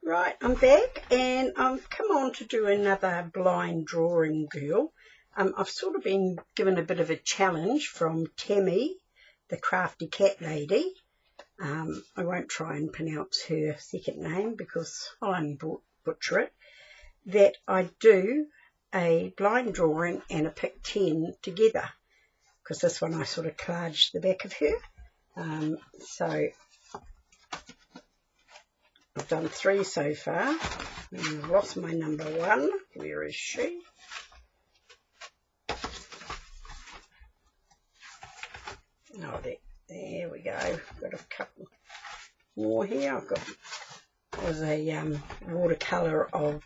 Right, I'm back and I've come on to do another blind drawing girl. I've sort of been given a bit of a challenge from Tammy, the crafty cat lady. I won't try and pronounce her second name because I'll only butcher it. That I do a blind drawing and a pick 10 together, because this one I sort of collaged the back of her. So I've done 3 so far, and I've lost my number 1. Where is she? Oh, there we go. I've got a couple more here. I've got, it was a watercolour of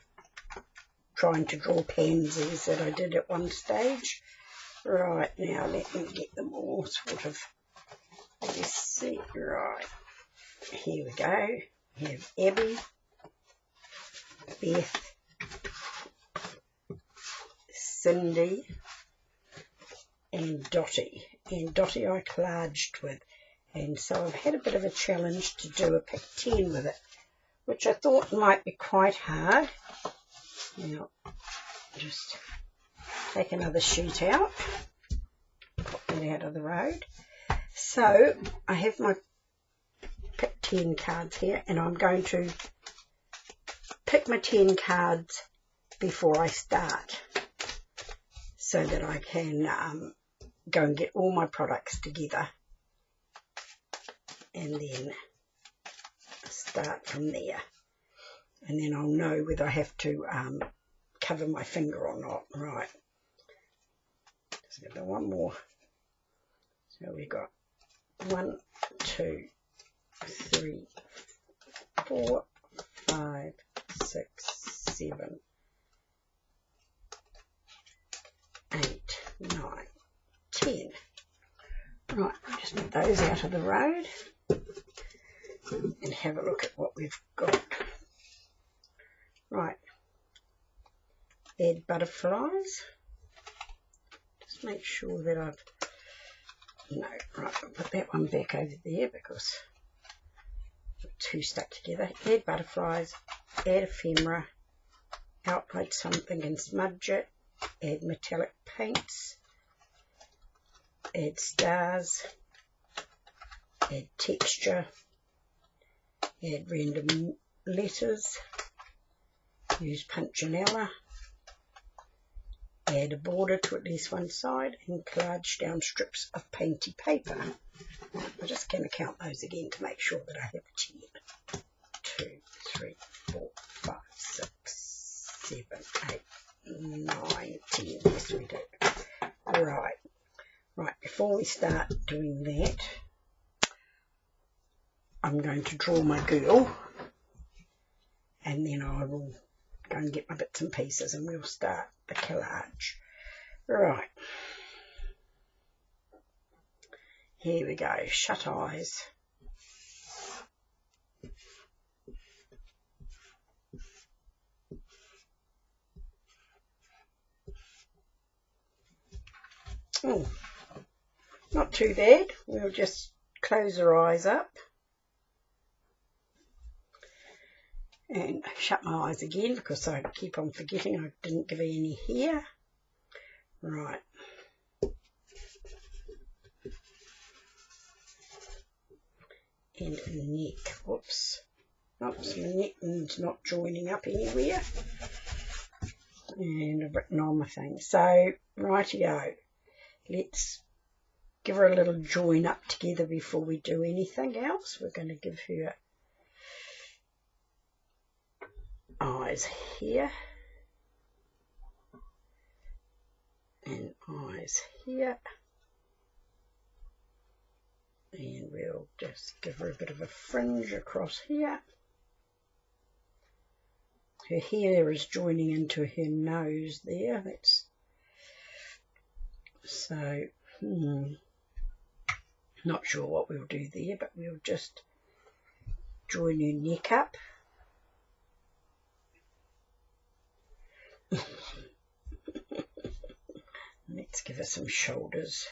trying to draw pansies that I did at one stage. Right, now let me get them all sort of, let's see, right, here we go. We have Abby, Beth, Cindy, and Dottie. And Dottie I collaged with. And so I've had a bit of a challenge to do a pick 10 with it, which I thought might be quite hard. Now, just take another sheet out, put that out of the road. So I have my pick 10 cards here, and I'm going to pick my 10 cards before I start so that I can go and get all my products together and then start from there, and then I'll know whether I have to cover my finger or not. Right, just got one more. So we got 1, 2, 3, 4, 5, 6, 7, 8, 9, 10. Right, just move those out of the road and have a look at what we've got. Right, add butterflies. Just make sure that I've, no, right, I'll put that one back over there because the 2 stuck together. Add butterflies, add ephemera, outline something and smudge it, add metallic paints, add stars, add texture, add random letters, use punchinella, add a border to at least one side, and collage down strips of painty paper. I'm just going to count those again to make sure that I have 10. 2, 3, 4, 5, 6, 7, 8, 9, 10. Yes, we do. Right. Right, before we start doing that, I'm going to draw my girl, and then I will go and get my bits and pieces and we'll start the collage. Right, here we go, shut eyes. Oh, not too bad. We'll just close our eyes up and shut my eyes again because I keep on forgetting I didn't give any here. Right. And a neck. Whoops. Oops, my neck is not joining up anywhere. And I've written on my thing. So, rightio. Let's give her a little join up together before we do anything else. We're going to give her eyes here and eyes here, and we'll just give her a bit of a fringe across here. Her hair is joining into her nose there. That's so not sure what we'll do there, but we'll just join her neck up. Let's give her some shoulders.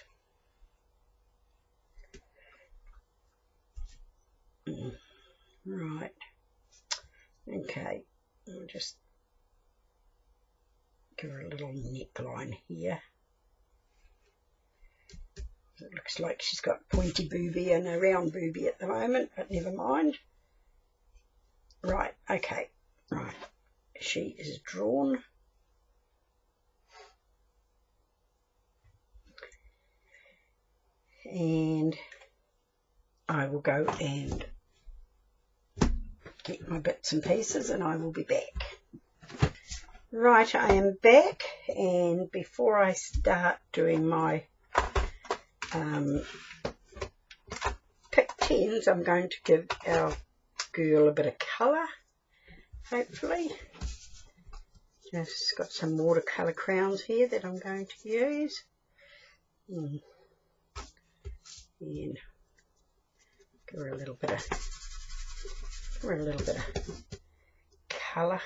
Right. Okay, I'll just give her a little neckline here. It looks like she's got pointy boobie and a round boobie at the moment, but never mind. Right, okay, right. She is drawn. And I will go and get my bits and pieces and I will be back. Right, I am back, and before I start doing my pick 10s, I'm going to give our girl a bit of colour, hopefully. Just got some watercolour crowns here that I'm going to use. And give her a little bit of colour.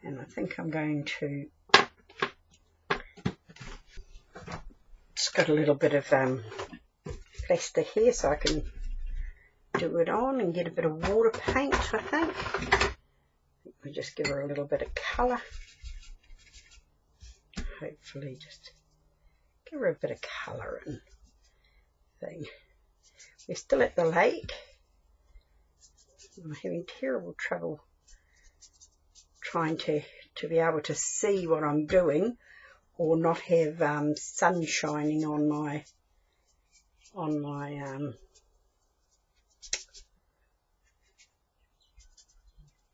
And I think I'm going to just got a little bit of plaster here so I can do it on and get a bit of water paint, I think. We just give her a little bit of colour. Hopefully just give her a bit of colour and thing. We're still at the lake. I'm having terrible trouble trying to be able to see what I'm doing or not have sun shining on my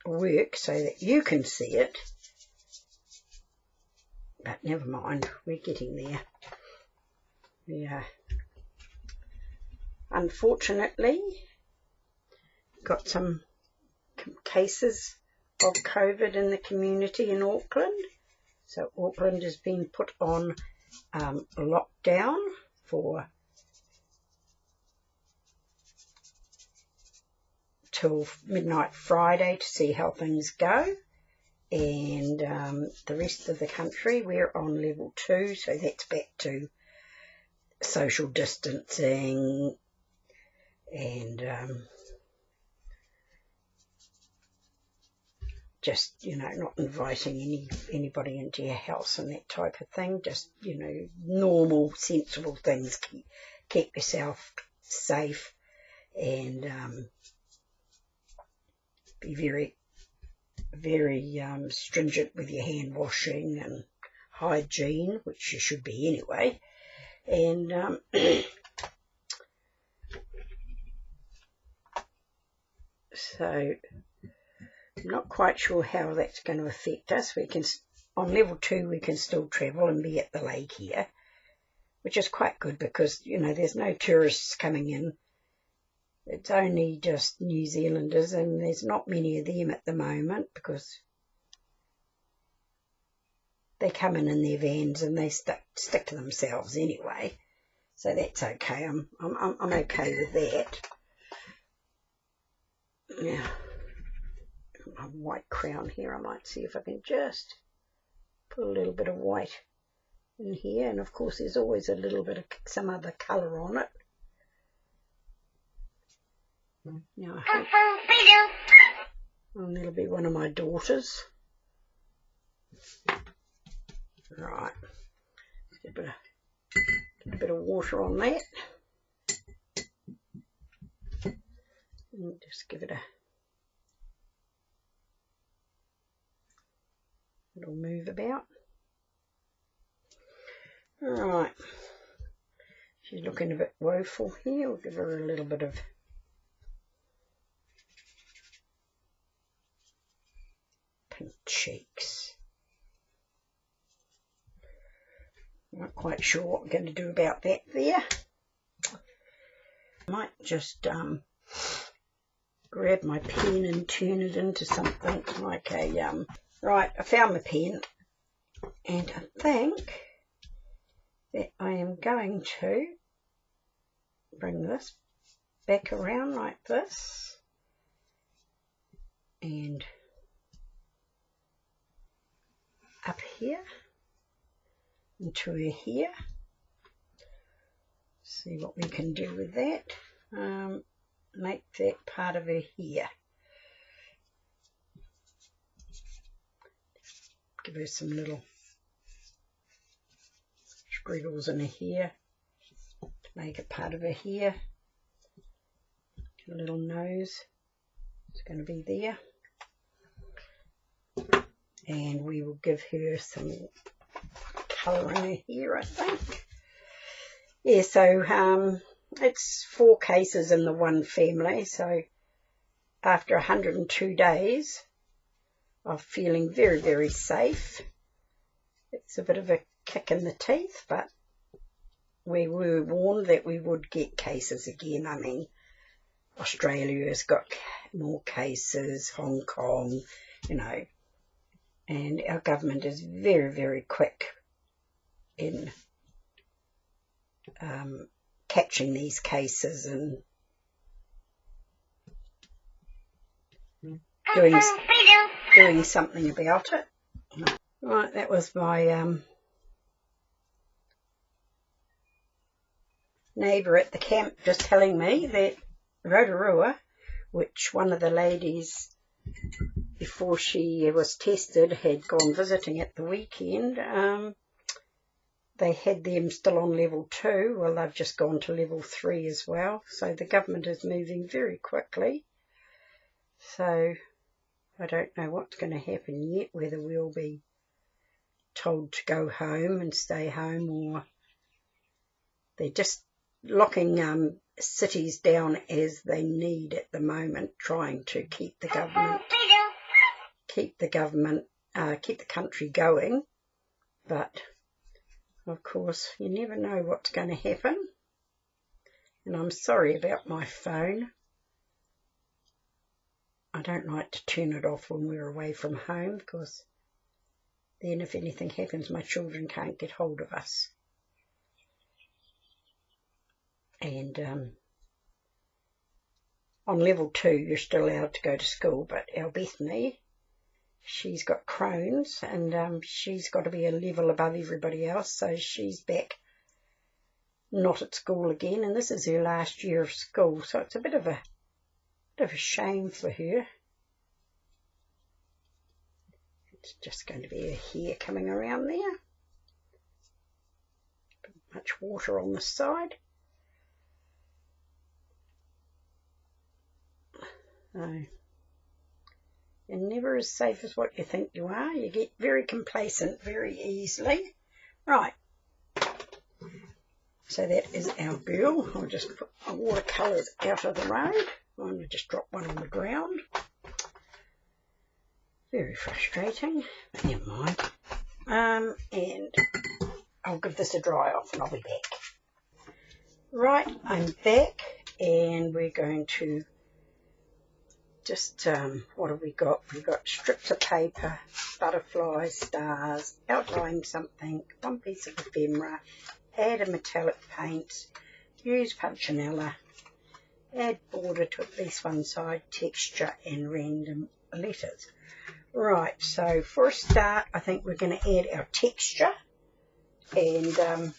work so that you can see it. But never mind, we're getting there. Yeah. Unfortunately, got some cases of COVID in the community in Auckland. So Auckland has been put on lockdown for till midnight Friday to see how things go. And the rest of the country, we're on level 2, so that's back to social distancing and just, you know, not inviting anybody into your house and that type of thing. Just, you know, normal, sensible things. Keep yourself safe and be very, very stringent with your hand washing and hygiene, which you should be anyway. And so I'm not quite sure how that's going to affect us. We can, on level 2, we can still travel and be at the lake here, which is quite good because, you know, there's no tourists coming in. It's only just New Zealanders, and there's not many of them at the moment because they come in their vans and they stick to themselves anyway. So that's okay. I'm okay with that. Yeah. My white crown here, I might see if I can just put a little bit of white in here, and of course there's always a little bit of some other colour on it. Now I hope, and that'll be one of my daughters. Right, get a bit of water on that, and just give it a little move about. Alright, she's looking a bit woeful here. We'll give her a little bit of pink cheeks. Not quite sure what we're going to do about that there. I might just grab my pen and turn it into something like a right, I found my pen, and I think that I am going to bring this back around like this and up here into her here. See what we can do with that. make that part of her hair. Give her some little spriggles in her hair to make a part of her hair. A little nose is going to be there. And we will give her some colour in her hair, I think. Yeah, so it's 4 cases in the one family. So after 102 days of feeling very, very safe, it's a bit of a kick in the teeth, but we were warned that we would get cases again. I mean, Australia has got more cases, Hong Kong, you know, and our government is very, very quick in catching these cases and doing something about it. Right, that was my neighbour at the camp just telling me that Rotorua, which one of the ladies before she was tested had gone visiting at the weekend, they had them still on level 2. Well, they've just gone to level 3 as well. So the government is moving very quickly. So I don't know what's going to happen yet, whether we'll be told to go home and stay home, or they're just locking cities down as they need at the moment, trying to keep the country going. But of course, you never know what's going to happen. And I'm sorry about my phone. I don't like to turn it off when we're away from home, because then if anything happens, my children can't get hold of us. And on level 2, you're still allowed to go to school, but our Bethany, she's got Crohn's, and she's got to be a level above everybody else, so she's back not at school again, and this is her last year of school, so it's a bit of a shame for her. It's just going to be her hair coming around there. Much water on the side. No. You're never as safe as what you think you are. You get very complacent very easily. Right. So that is our girl. I'll just put my watercolours out of the road. I'm going to just drop one on the ground. Very frustrating, but never mind. And I'll give this a dry off and I'll be back. Right, I'm back, and we're going to just, what have we got? We've got strips of paper, butterflies, stars, outline something, one piece of ephemera, add a metallic paint, use punchinella, add border to at least one side, texture and random letters. Right, so for a start, I think we're going to add our texture, and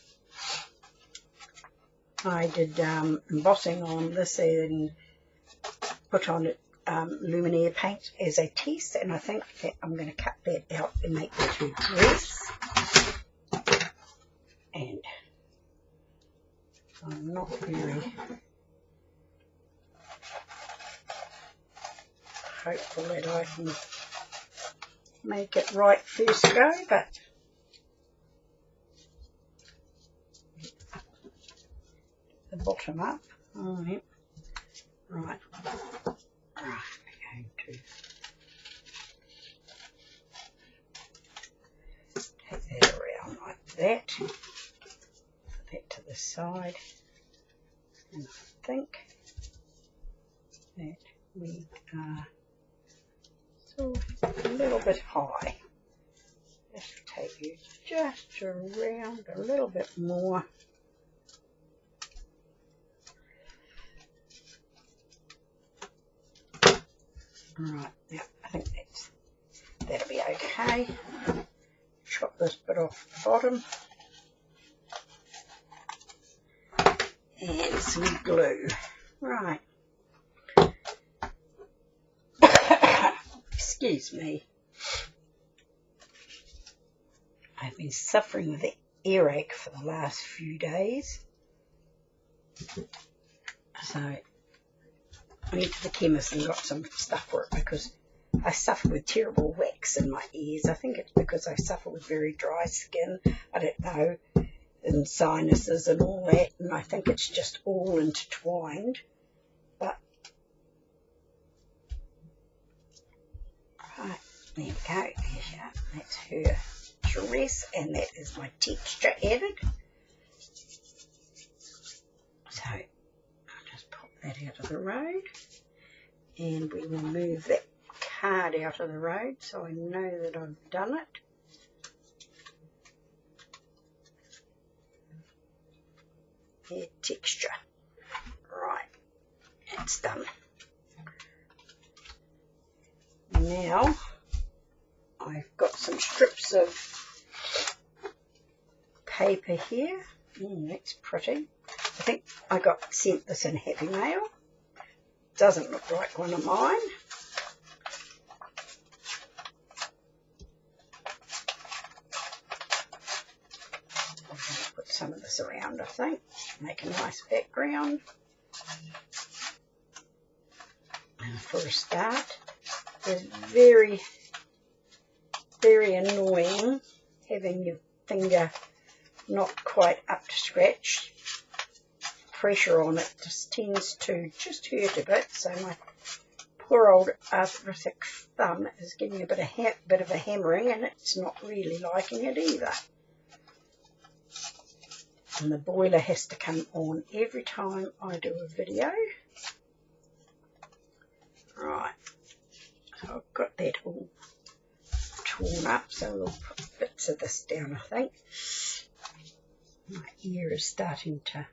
I did embossing on this and put on it luminaire paint as a test, and I think that I'm going to cut that out and make that a dress. And I'm not very hopeful that I can make it right first go, but the bottom up. Right. Right, we're going to take that around like that. Put that to the side, and I think that we are sort of a little bit high. Just take you just around a little bit more. Right, now I think that'll be okay. Chop this bit off the bottom. And some glue. Right, Excuse me. I've been suffering with an earache for the last few days. So I went to the chemist and got some stuff for it because I suffer with terrible wax in my ears. I think it's because I suffer with very dry skin. I don't know. And sinuses and all that. And I think it's just all intertwined. But right, there we go. That's her dress, and that is my texture added. So I'll just pop that out of the road, and we will move that card out of the road so I know that I've done it. Hair texture. Right, it's done. Now I've got some strips of paper here. That's pretty. I think I got sent this in Happy Mail. Doesn't look like one of mine. I'm going to put some of this around, I think. Make a nice background. And for a start, it's very, very annoying having your finger not quite up to scratch. Pressure on it just tends to just hurt a bit, so my poor old arthritic thumb is getting a bit of a hammering, and it's not really liking it either. And the boiler has to come on every time I do a video. Right, so I've got that all torn up, so we'll put bits of this down, I think. My ear is starting to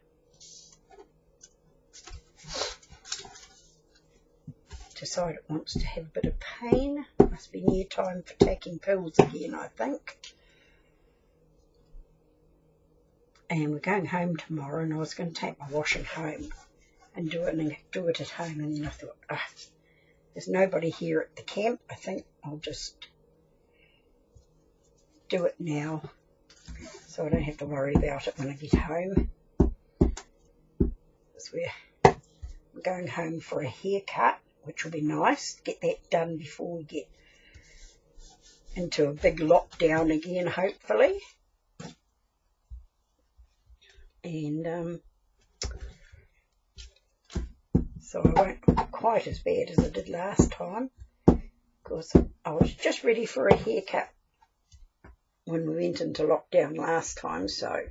decide it wants to have a bit of pain. Must be near time for taking pills again, I think. And we're going home tomorrow, and I was going to take my washing home and do it at home, and then I thought, there's nobody here at the camp. I think I'll just do it now so I don't have to worry about it when I get home. Because we're going home for a haircut, which will be nice. Get that done before we get into a big lockdown again, hopefully. And so I won't look quite as bad as I did last time, because I was just ready for a haircut when we went into lockdown last time. So a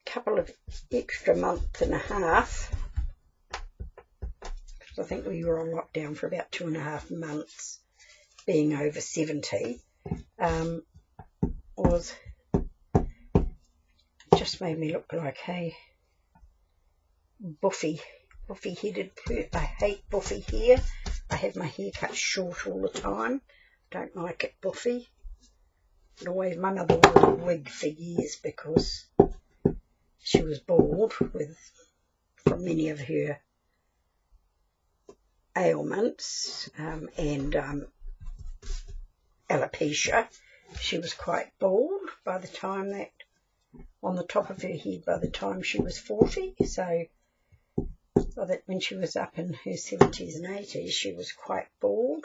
couple of extra month and a half, because I think we were on lockdown for about 2.5 months, being over 70, was just made me look like a buffy-headed person. I hate buffy hair. I have my hair cut short all the time. Don't like it buffy. But always, my mother wore a wig for years because she was bald from many of her ailments and alopecia. She was quite bald by the time that, on the top of her head, by the time she was 40. So that when she was up in her 70s and 80s, she was quite bald,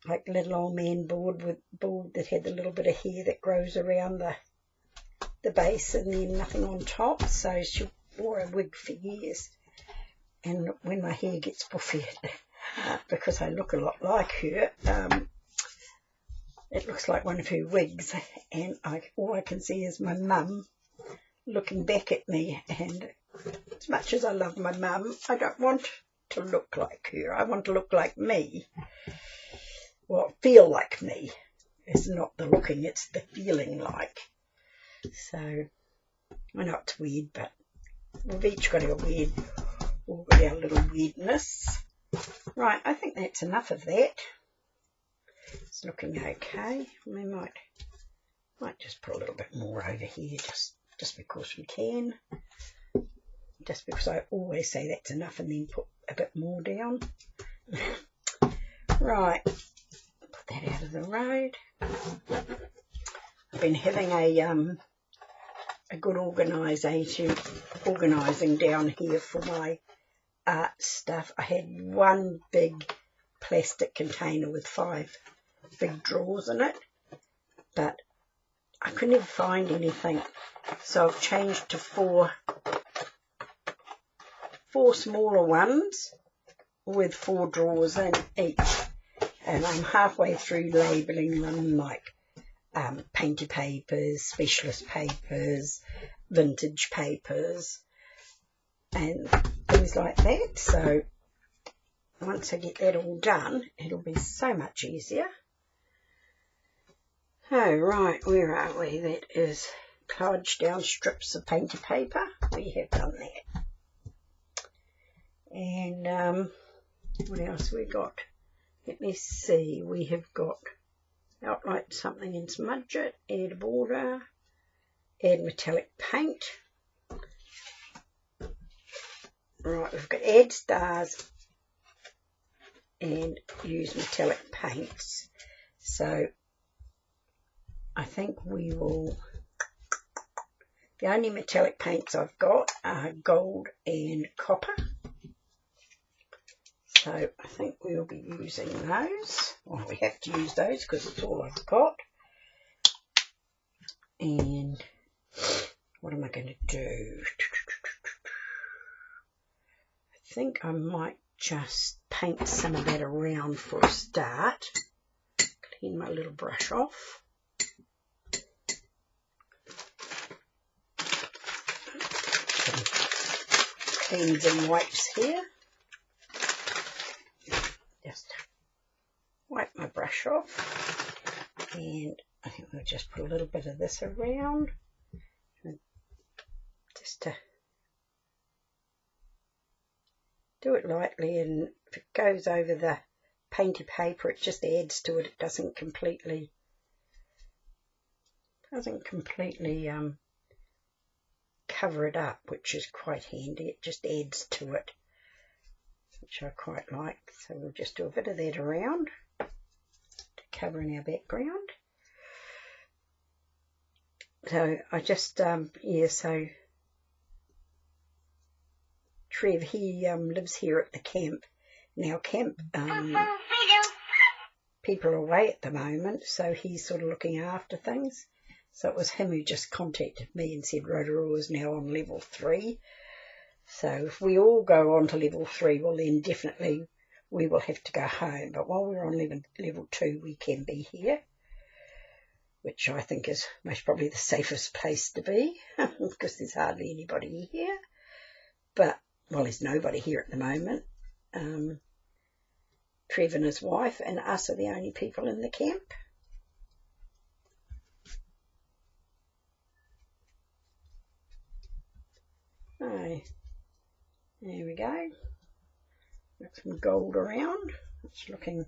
like little old man bald that had the little bit of hair that grows around the base and then nothing on top. So she wore a wig for years. And when my hair gets buffy, because I look a lot like her, it looks like one of her wigs, and all I can see is my mum looking back at me. And as much as I love my mum, I don't want to look like her. I want to look like me. Well, feel like me. It's not the looking, it's the feeling like. So, I know it's weird, but we've each got our little weirdness. Right, I think that's enough of that. It's looking okay. We might just put a little bit more over here, just because we can. Just because I always say that's enough and then put a bit more down. Right, put that out of the road. I've been having a good organising down here for my art stuff. I had one big plastic container with 5 big drawers in it, but I couldn't even find anything, so I've changed to 4 smaller ones with 4 drawers in each, and I'm halfway through labelling them like painty papers, specialist papers, vintage papers and things like that. So once I get that all done, it'll be so much easier. Oh right, where are we? That is collage down strips of painty paper. We have done that. And what else we got? Let me see. We have got outline something and smudge it, add border, add metallic paint. Right, we've got add stars and use metallic paints. So I think we will, the only metallic paints I've got are gold and copper. So I think we'll be using those. Well, we have to use those because it's all I've got. And what am I going to do? I think I might just paint some of that around for a start. Clean my little brush off. Some cleansing wipes here. Just wipe my brush off, and I think we'll just put a little bit of this around, just to do it lightly, and if it goes over the painted paper it just adds to it. It doesn't completely cover it up, which is quite handy. It just adds to it, which I quite like. So we'll just do a bit of that around to cover in our background. So I just yeah, so Trev, he lives here at the camp. Now camp people are away at the moment, so he's sort of looking after things. So it was him who just contacted me and said Rotorua is now on level 3. So if we all go on to level 3, well then definitely we will have to go home. But while we're on level 2, we can be here, which I think is most probably the safest place to be because there's hardly anybody here. But, well, there's nobody here at the moment. Trev and his wife and us are the only people in the camp. Oh, there we go. Got some gold around. It's looking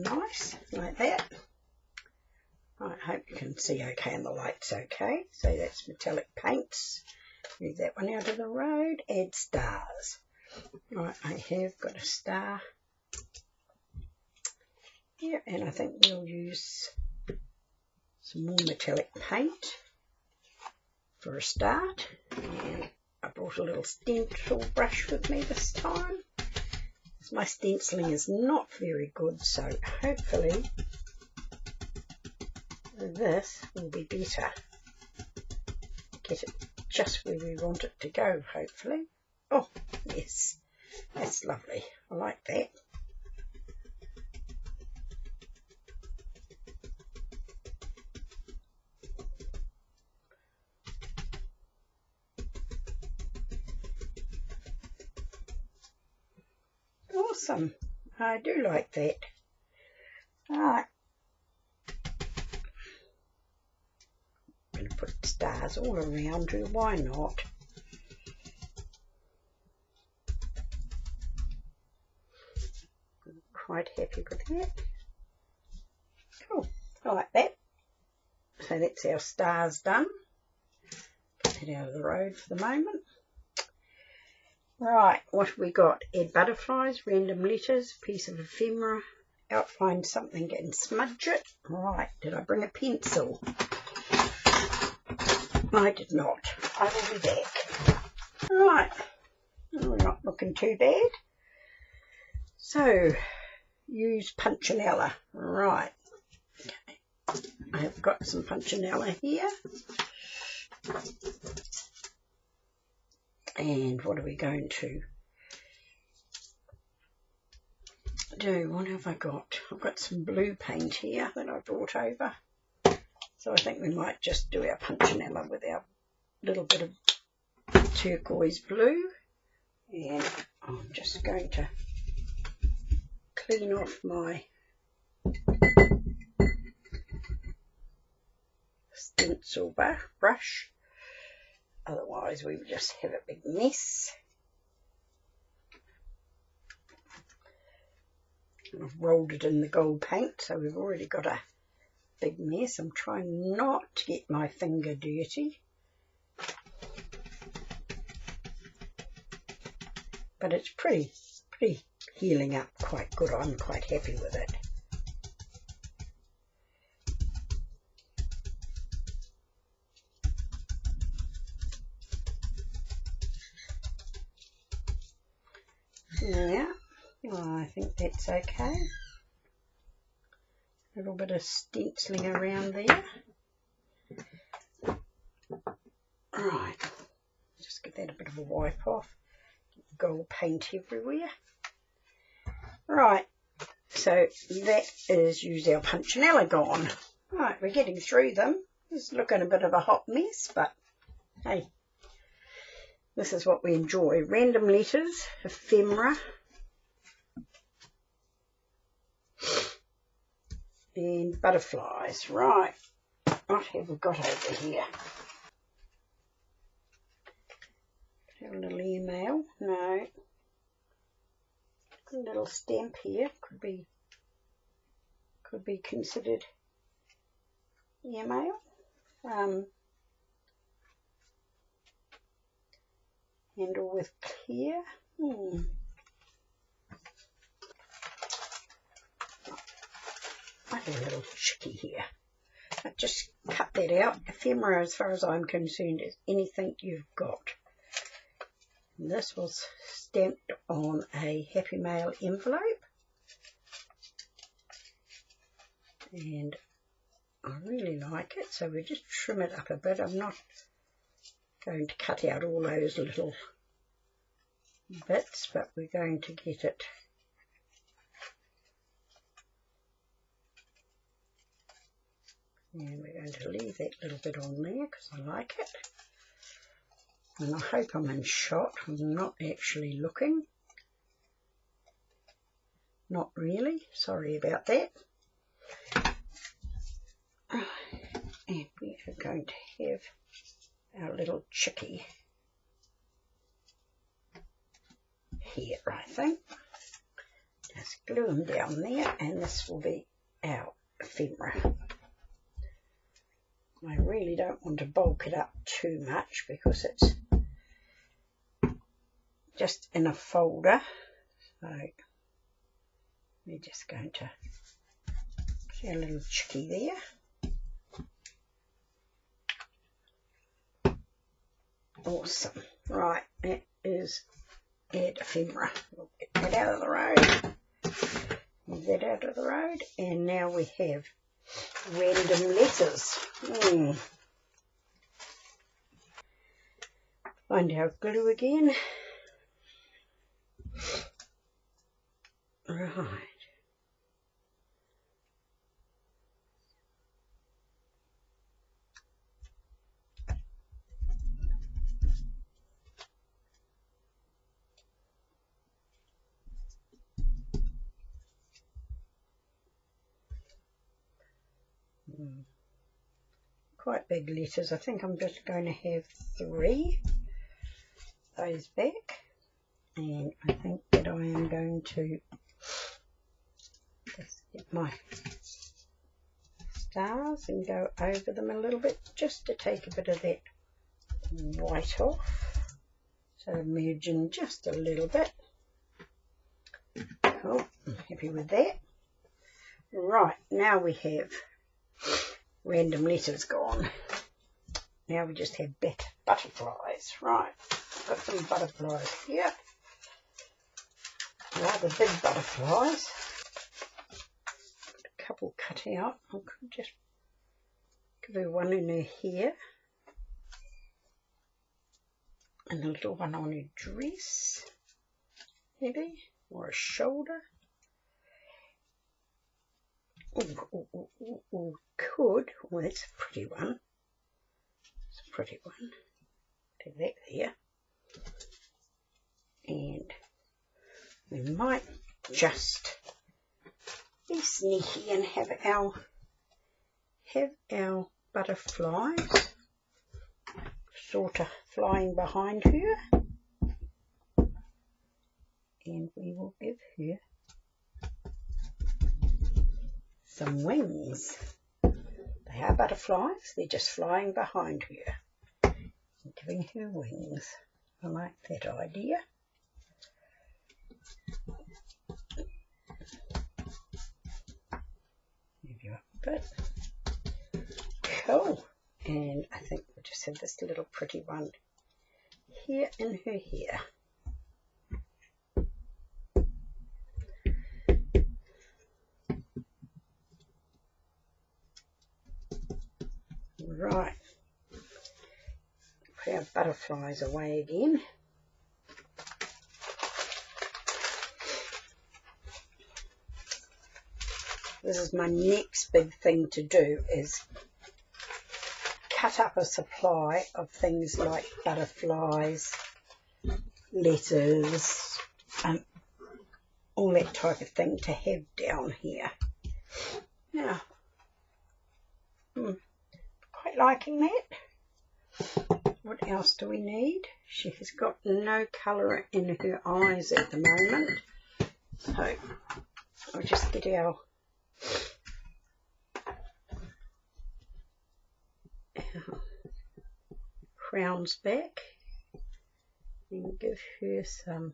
nice like that. I hope you can see okay and the light's okay. So that's metallic paints. Move that one out of the road. Add stars. Right, I have got a star here, and I think we'll use some more metallic paint for a start. And I brought a little stencil brush with me this time. My stenciling is not very good, so hopefully this will be better. Get it just where we want it to go, hopefully. Oh, yes, that's lovely. I like that. Awesome. I do like that. Alright. I'm going to put stars all around her. Why not? I'm quite happy with that. Cool. I like that. So that's our stars done. Get that out of the road for the moment. Right, what have we got? Add butterflies, random letters, piece of ephemera, outline something and smudge it. Right, did I bring a pencil? I did not. I will be back. Right, we're not looking too bad. So, use punchinella. Right, okay. I have got some punchinella here. And what are we going to do? What have I got? I've got some blue paint here that I brought over. So I think we might just do our punchinella with our little bit of turquoise blue. And I'm just going to clean off my stencil brush. Otherwise we would just have a big mess. And I've rolled it in the gold paint, so we've already got a big mess. I'm trying not to get my finger dirty. But it's pretty healing up quite good. I'm quite happy with it. Yeah, well, I think that's okay. A little bit of stenciling around there. Right, just give that a bit of a wipe off. Gold paint everywhere. Right, so that is use our punchinella gone. Right, we're getting through them. It's looking a bit of a hot mess, but hey, this is what we enjoy. Random letters, ephemera, and butterflies. Right, what have we got over here? Have a little E.Mail. No. A little stamp here. Could be considered E.Mail. Handle with clear. I have a little chicky here. I just cut that out. Ephemera, as far as I'm concerned, is anything you've got. And this was stamped on a Happy Mail envelope. And I really like it, so we just trim it up a bit. I'm not going to cut out all those little bits, but we're going to get it and we're going to leave that little bit on there because I like it. And I hope I'm in shot. I'm not actually looking. Not really. Sorry about that. And we are going to have our little chickie here, I think. Just glue them down there, and this will be our ephemera. I really don't want to bulk it up too much because it's just in a folder. So we're just going to see a little chickie there. Awesome. Right, that is add ephemera. We'll get that out of the road. Move that out of the road. And now we have random letters. Find our glue again. Right. Quite big letters. I think I'm just going to have 3 those back, and I think that I am going to just get my stars and go over them a little bit just to take a bit of that white off. So merge in just a little bit. Cool, I'm happy with that. Right, now we have random letters gone. Now we just have butterflies. Right, got some butterflies here. Rather big butterflies. Got a couple cut out. I could just give her one in her hair. And a little one on her dress, maybe, or a shoulder. Ooh, could. Oh, that's a pretty one. It's a pretty one. Take that there. And we might just be sneaky and have our butterflies sort of flying behind her, and we will give her some wings. They are butterflies, they're just flying behind her and giving her wings. I like that idea. Move you up a bit. Cool. And I think we'll just have this little pretty one here in her hair. Right, put our butterflies away again. This is my next big thing to do, is cut up a supply of things like butterflies, letters, and all that type of thing to have down here. Now, quite liking that. What else do we need? She has got no colour in her eyes at the moment, so I'll just get our crowns back and give her some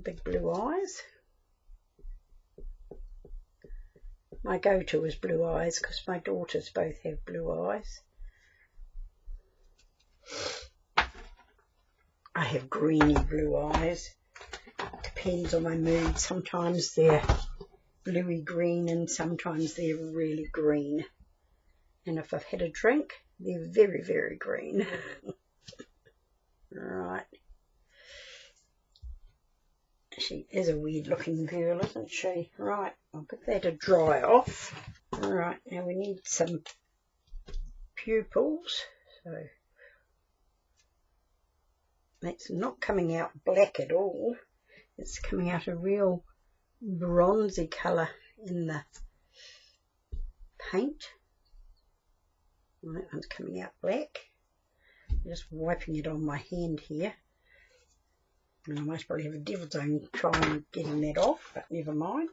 big blue eyes. My go-to is blue eyes because my daughters both have blue eyes. I have greeny blue eyes. Depends on my mood. Sometimes they're bluey green and sometimes they're really green. And if I've had a drink, they're very, very green. Right. She is a weird looking girl, isn't she? Right, I'll get that to dry off. Alright, now we need some pupils. So that's not coming out black at all. It's coming out a real bronzy colour in the paint. And that one's coming out black. I'm just wiping it on my hand here. And I must probably have a devil's own trying getting that off, but never mind.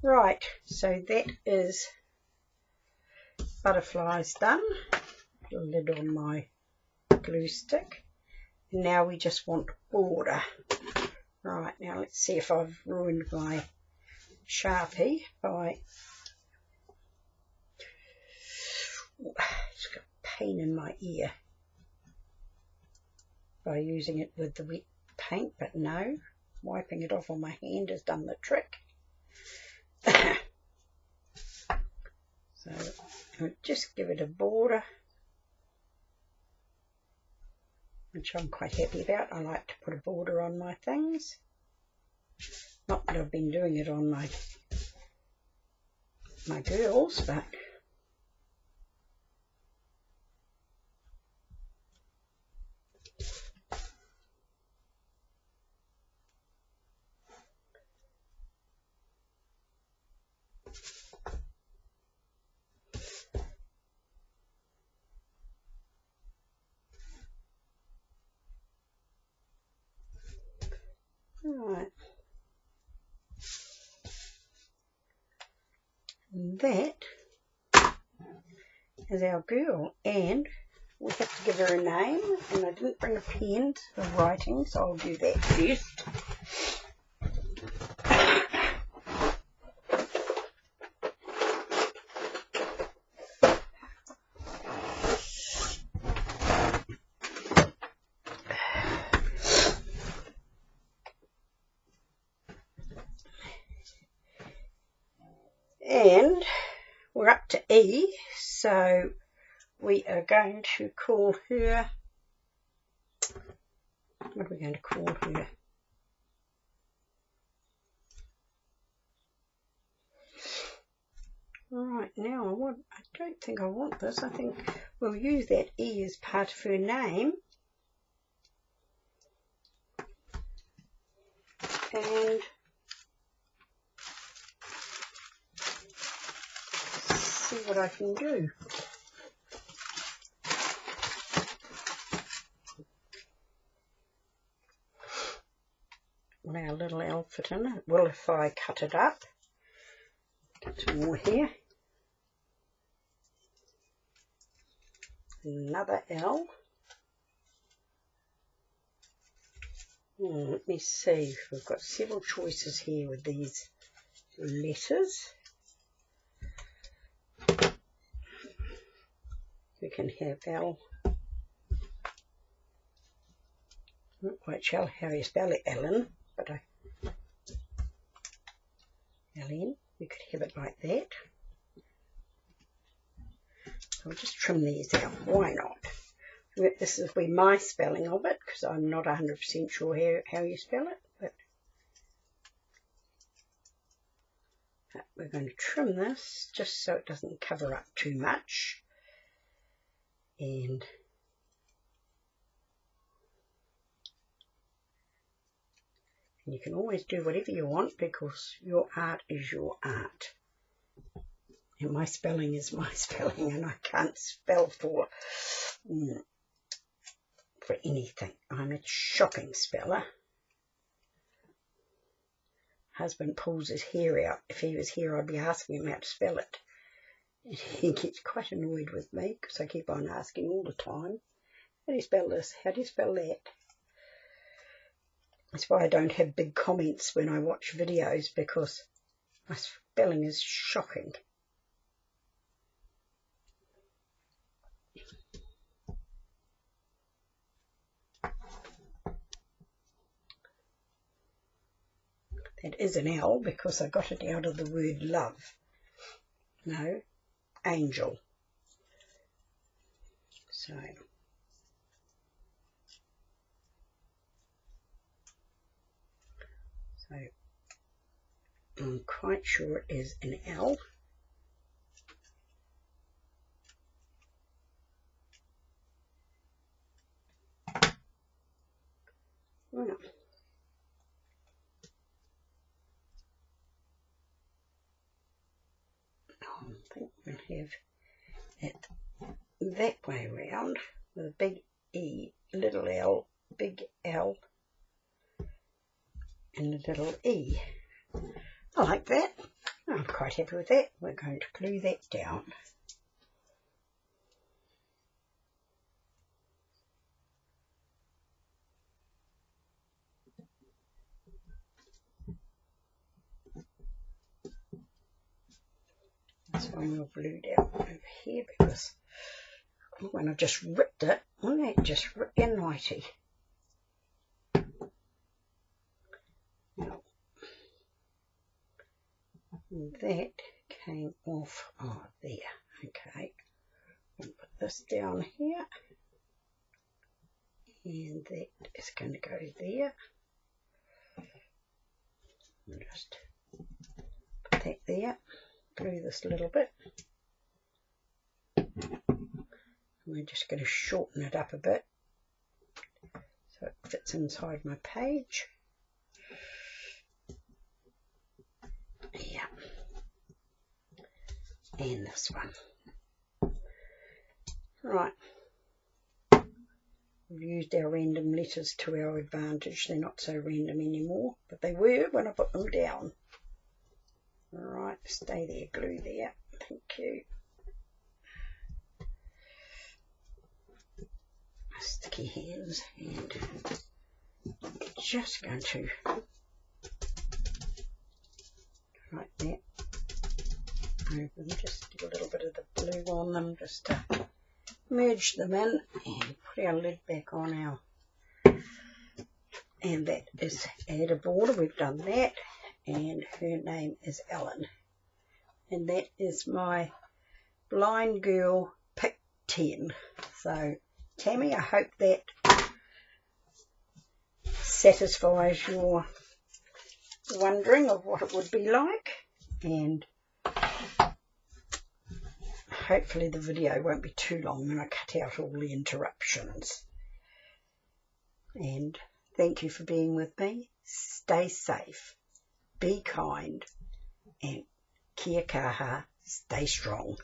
Right, so that is butterflies done. Put a lid on my glue stick. And now we just want border. Right, now let's see if I've ruined my Sharpie by... It's got pain in my ear by using it with the wet paint, but no, wiping it off on my hand has done the trick. So I'll just give it a border, which I'm quite happy about. I like to put a border on my things. Not that I've been doing it on my girls, but right. And that is our girl, and we have to give her a name, and I didn't bring a pen for writing, so I'll do that first. And we're up to E, so we are going to call her, what are we going to call her? Right, now I don't think I want this. I think we'll use that E as part of her name. And see what I can do. Will our little L fit in? It will if I cut it up. Get some more here. Another L. Let me see. We've got several choices here with these letters. We can have L. Not quite sure how you spell it, Ellen, but Ellen. We could have it like that. I'll just trim these out. Why not? This is where my spelling of it, because I'm not 100% sure how you spell it. But we're going to trim this just so it doesn't cover up too much. And you can always do whatever you want because your art is your art. And my spelling is my spelling, and I can't spell for anything. I'm a shocking speller. Husband pulls his hair out. If he was here, I'd be asking him how to spell it. And he gets quite annoyed with me because I keep on asking all the time, how do you spell this? How do you spell that? That's why I don't have big comments when I watch videos, because my spelling is shocking. That is an L because I got it out of the word love. No, angel. So I'm quite sure it is an L. Well, I think we'll have it that way around with a big E, little L, big L, and a little E. I like that. I'm quite happy with that. We're going to glue that down. This one will glue down over here because when I just ripped it, wouldn't that just rip your nightie? Now, that came off. Oh, there. Okay. I'll put this down here. And that is going to go there. I'll just put that there. Glue this a little bit. We're just going to shorten it up a bit so it fits inside my page. Yeah. And this one. Right. We've used our random letters to our advantage. They're not so random anymore, but they were when I put them down. Alright, stay there, glue there. Thank you. sticky hands, and just going to like that over them, just get a little bit of the blue on them just to merge them in, and put our lid back on our, and that is add a border. We've done that, and her name is Ellen, and that is my blind girl pick 10. So Tammy, I hope that satisfies your wondering of what it would be like, and hopefully the video won't be too long when I cut out all the interruptions. And thank you for being with me. Stay safe, be kind, and kia kaha, stay strong.